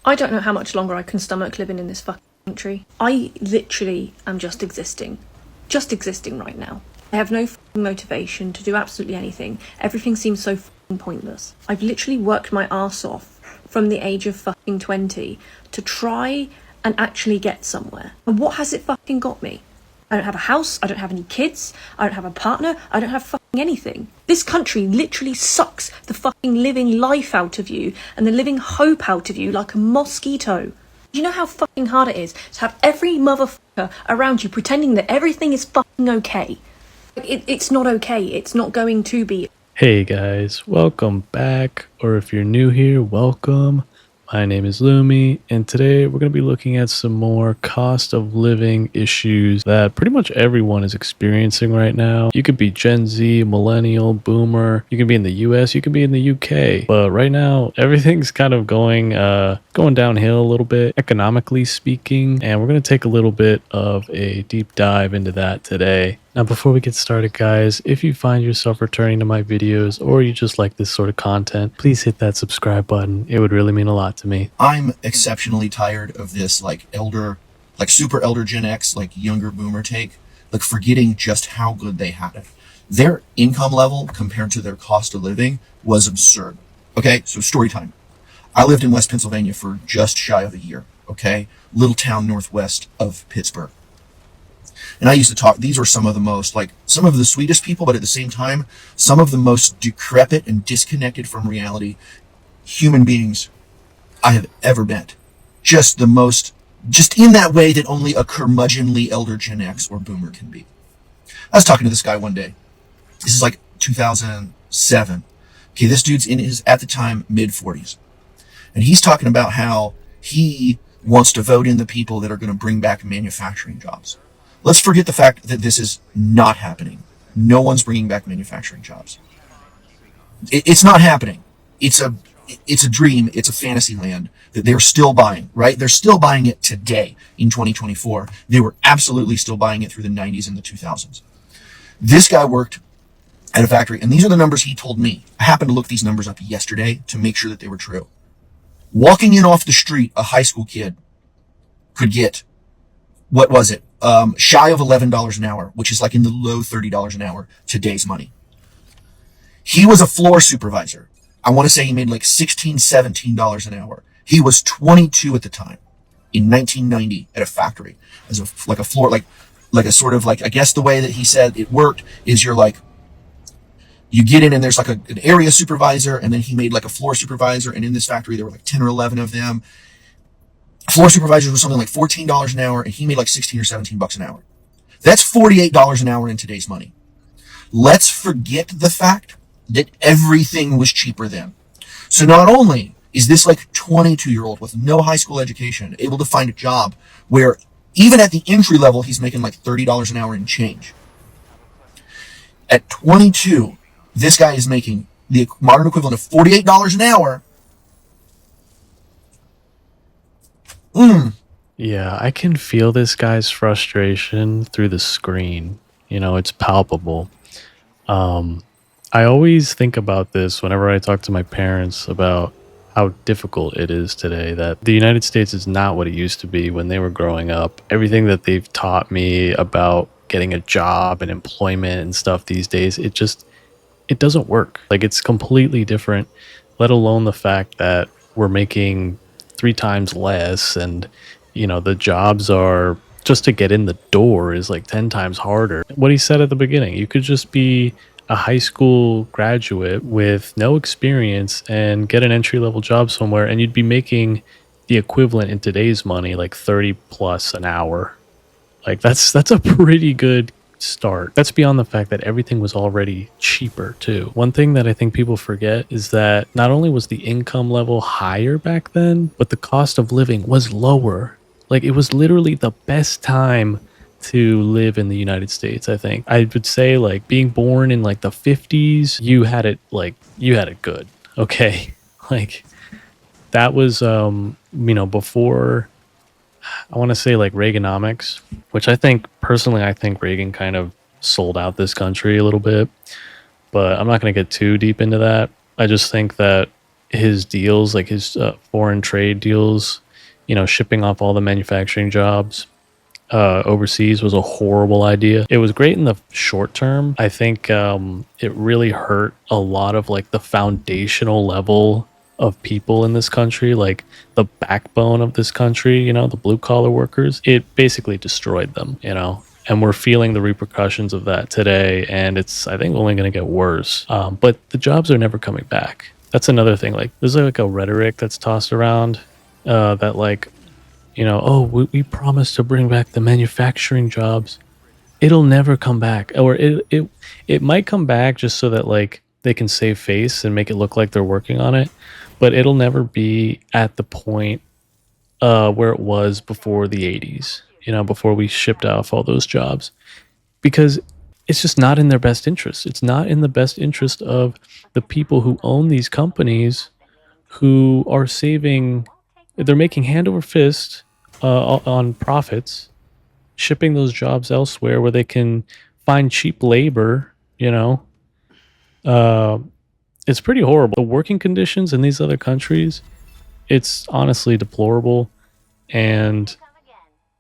I don't know how much longer I can stomach living in this fucking country. I literally am just existing. Just existing right now. I have no fucking motivation to do absolutely anything. Everything seems so fucking pointless. I've literally worked my arse off from the age of fucking 20 to try and actually get somewhere. And what has it fucking got me? I don't have a house, I don't have any kids, I don't have a partner, I don't have fucking anything. This country literally sucks the fucking living life out of you and the living hope out of you like a mosquito. Do you know how fucking hard it is to have every motherfucker around you pretending that everything is fucking okay? It's not okay, it's not going to be. Hey guys, welcome back, or if you're new here, welcome. My name is Lumi, and today we're going to be looking at some more cost of living issues that pretty much everyone is experiencing right now. You could be Gen Z, millennial, boomer, you can be in the US, you can be in the UK, but right now everything's kind of going downhill a little bit, economically speaking, and we're going to take a little bit of a deep dive into that today. Now, before we get started, guys, if you find yourself returning to my videos or you just like this sort of content, please hit that subscribe button. It would really mean a lot to me. I'm exceptionally tired of this super elder Gen X, younger boomer take, forgetting just how good they had it. Their income level compared to their cost of living was absurd. Okay, so story time. I lived in West Pennsylvania for just shy of a year. Okay, little town northwest of Pittsburgh. And I used to talk, these were some of the sweetest people, but at the same time, some of the most decrepit and disconnected from reality human beings I have ever met. Just in that way that only a curmudgeonly elder Gen X or boomer can be. I was talking to this guy one day. This is 2007. Okay, this dude's in his, at the time, mid-40s. And he's talking about how he wants to vote in the people that are going to bring back manufacturing jobs. Let's forget the fact that this is not happening. No one's bringing back manufacturing jobs. It's not happening. It's a dream. It's a fantasy land that they're still buying, right? They're still buying it today in 2024. They were absolutely still buying it through the 90s and the 2000s. This guy worked at a factory, and these are the numbers he told me. I happened to look these numbers up yesterday to make sure that they were true. Walking in off the street, a high school kid could get, what was it? Shy of $11 an hour, which is in the low $30 an hour, today's money. He was a floor supervisor. I want to say he made $16, $17 an hour. He was 22 at the time in 1990 at a factory as a floor, I guess the way that he said it worked is you get in and there's an area supervisor, and then he made a floor supervisor. And in this factory, there were 10 or 11 of them. Floor supervisors was something like $14 an hour, and he made 16 or 17 bucks an hour. That's $48 an hour in today's money. Let's forget the fact that everything was cheaper then. So not only is this 22-year-old with no high school education able to find a job where even at the entry level, he's making $30 an hour and change. At 22, this guy is making the modern equivalent of $48 an hour. Yeah, I can feel this guy's frustration through the screen. It's palpable. I always think about this whenever I talk to my parents about how difficult it is today, that the United States is not what it used to be when they were growing up. Everything that they've taught me about getting a job and employment and stuff these days, it doesn't work. It's completely different, let alone the fact that we're making 3 times less, and the jobs are, just to get in the door is 10 times harder. What he said at the beginning, you could just be a high school graduate with no experience and get an entry-level job somewhere, and you'd be making the equivalent in today's money 30 plus an hour. That's a pretty good start. That's beyond the fact that everything was already cheaper too. One thing that I think people forget is that not only was the income level higher back then, but the cost of living was lower. It was literally the best time to live in the United States. I think I would say being born in the 50s, you had it good. Okay. That was before, I want to say Reaganomics, which I think Reagan kind of sold out this country a little bit, but I'm not going to get too deep into that. I just think that his deals, like his foreign trade deals, shipping off all the manufacturing jobs overseas was a horrible idea. It was great in the short term. I think it really hurt a lot of like the foundational level of people in this country, like the backbone of this country, the blue collar workers. It basically destroyed them, and we're feeling the repercussions of that today. And it's, I think, only going to get worse. But the jobs are never coming back. That's another thing. Like, there's like a rhetoric that's tossed around that like, oh, we promised to bring back the manufacturing jobs. It'll never come back, or it might come back just so that like they can save face and make it look like they're working on it, but it'll never be at the point where it was before the 80s. Before we shipped off all those jobs, because it's just not in their best interest. It's not in the best interest of the people who own these companies, who are saving. They're making hand over fist on profits, shipping those jobs elsewhere where they can find cheap labor. It's pretty horrible. The working conditions in these other countries, it's honestly deplorable. And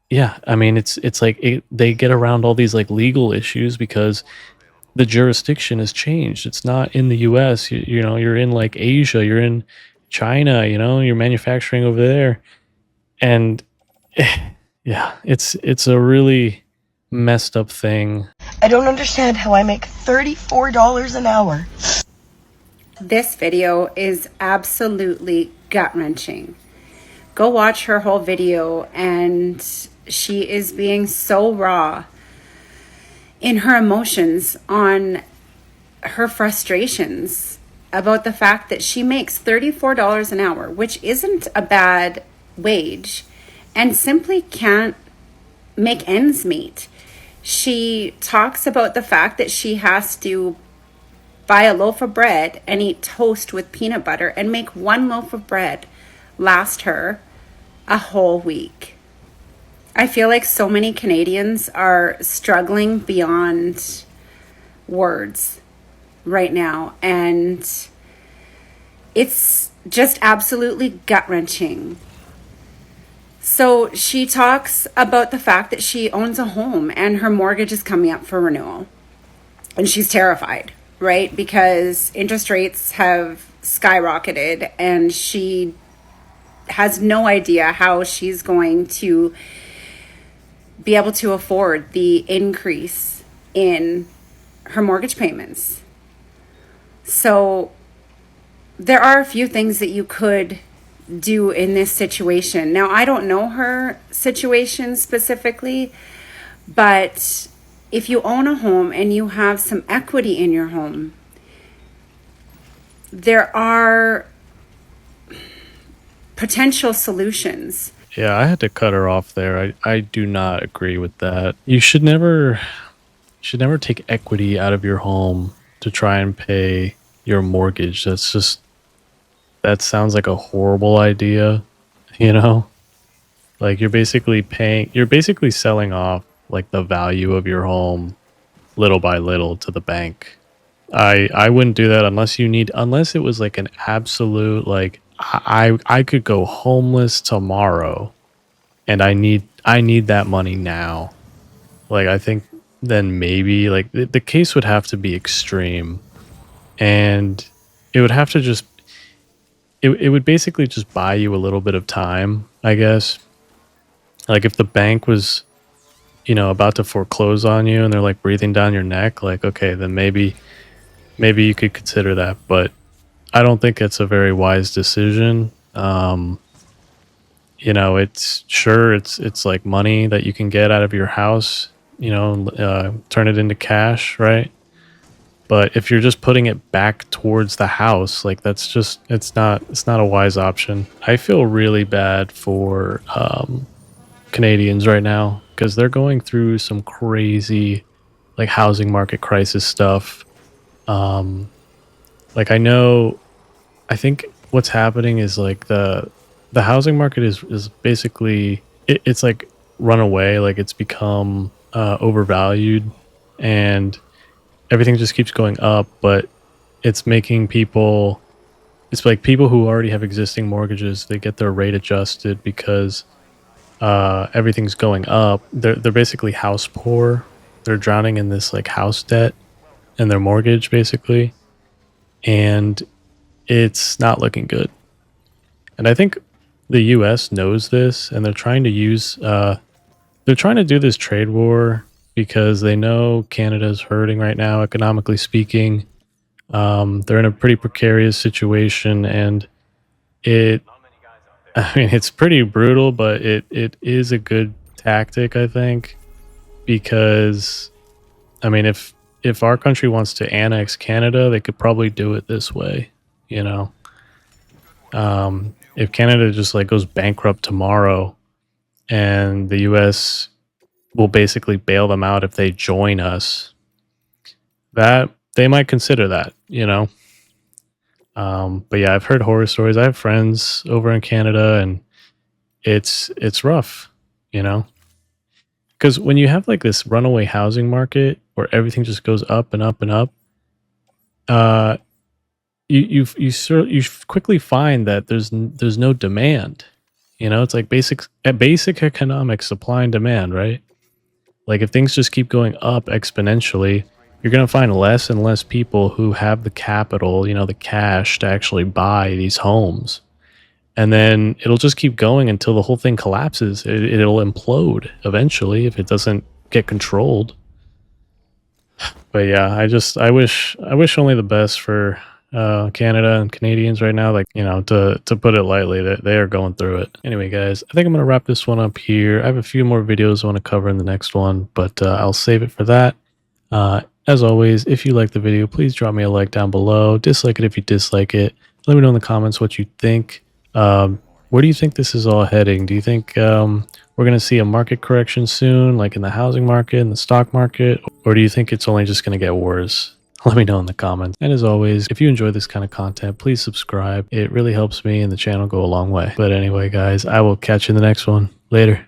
yeah, I mean, it's like they get around all these like legal issues because the jurisdiction has changed. It's not in the US. You're in like Asia, you're in China, you're manufacturing over there. And yeah, it's a really messed up thing. I don't understand how I make $34 an hour. This video is absolutely gut-wrenching. Go watch her whole video, and she is being so raw in her emotions on her frustrations about the fact that she makes $34 an hour, which isn't a bad wage, and simply can't make ends meet. She talks about the fact that she has to buy a loaf of bread and eat toast with peanut butter and make one loaf of bread last her a whole week. I feel like so many Canadians are struggling beyond words right now, and it's just absolutely gut-wrenching. So she talks about the fact that she owns a home and her mortgage is coming up for renewal. And she's terrified, right? Because interest rates have skyrocketed and she has no idea how she's going to be able to afford the increase in her mortgage payments. So there are a few things that you could do in this situation. Now, I don't know her situation specifically, but if you own a home and you have some equity in your home, there are potential solutions. Yeah, I had to cut her off there. I do not agree with that. You should never take equity out of your home to try and pay your mortgage. That sounds like a horrible idea, Like you're basically selling off like the value of your home little by little to the bank. I wouldn't do that unless it was like an absolute, like I could go homeless tomorrow and I need that money now. Like I think then maybe like the case would have to be extreme, and it would have to just it would basically just buy you a little bit of time, I guess. Like if the bank was, about to foreclose on you and they're like breathing down your neck, like, okay, then maybe you could consider that. But I don't think it's a very wise decision. It's like money that you can get out of your house, turn it into cash, right? But if you're just putting it back towards the house, like it's not a wise option. I feel really bad for Canadians right now because they're going through some crazy like housing market crisis stuff. Like I think what's happening is like the housing market is basically it's like run away, like it's become overvalued, and everything just keeps going up, but it's making people it's like people who already have existing mortgages, they get their rate adjusted because everything's going up. They're basically house poor. They're drowning in this like house debt and their mortgage basically, and it's not looking good. And I think the U.S. knows this, and they're trying to do this trade war because they know Canada's hurting right now, economically speaking. They're in a pretty precarious situation, and I mean, it's pretty brutal, but it is a good tactic, I think, because, I mean, if our country wants to annex Canada, they could probably do it this way, you know. If Canada just like goes bankrupt tomorrow, and the U.S. will basically bail them out if they join us, that they might consider that, you know. But yeah, I've heard horror stories. I have friends over in Canada, and it's rough, you know. Because when you have like this runaway housing market where everything just goes up and up and up, uh, you quickly find that there's no demand. You know, it's like basic economics, supply and demand, right? Like if things just keep going up exponentially, you're going to find less and less people who have the capital, you know, the cash to actually buy these homes. And then it'll just keep going until the whole thing collapses. It'll implode eventually if it doesn't get controlled. But yeah, I wish only the best for Canada and Canadians right now. Like, you know, to put it lightly, that they are going through it. Anyway, guys, I think I'm gonna wrap this one up here. I have a few more videos I want to cover in the next one, but I'll save it for that. As always, if you like the video, please drop me a like down below. Dislike it if you dislike it. Let me know in the comments what you think. Where do you think this is all heading? Do you think we're going to see a market correction soon, like in the housing market, in the stock market? Or do you think it's only just going to get worse? Let me know in the comments. And as always, if you enjoy this kind of content, please subscribe. It really helps me and the channel go a long way. But anyway, guys, I will catch you in the next one. Later.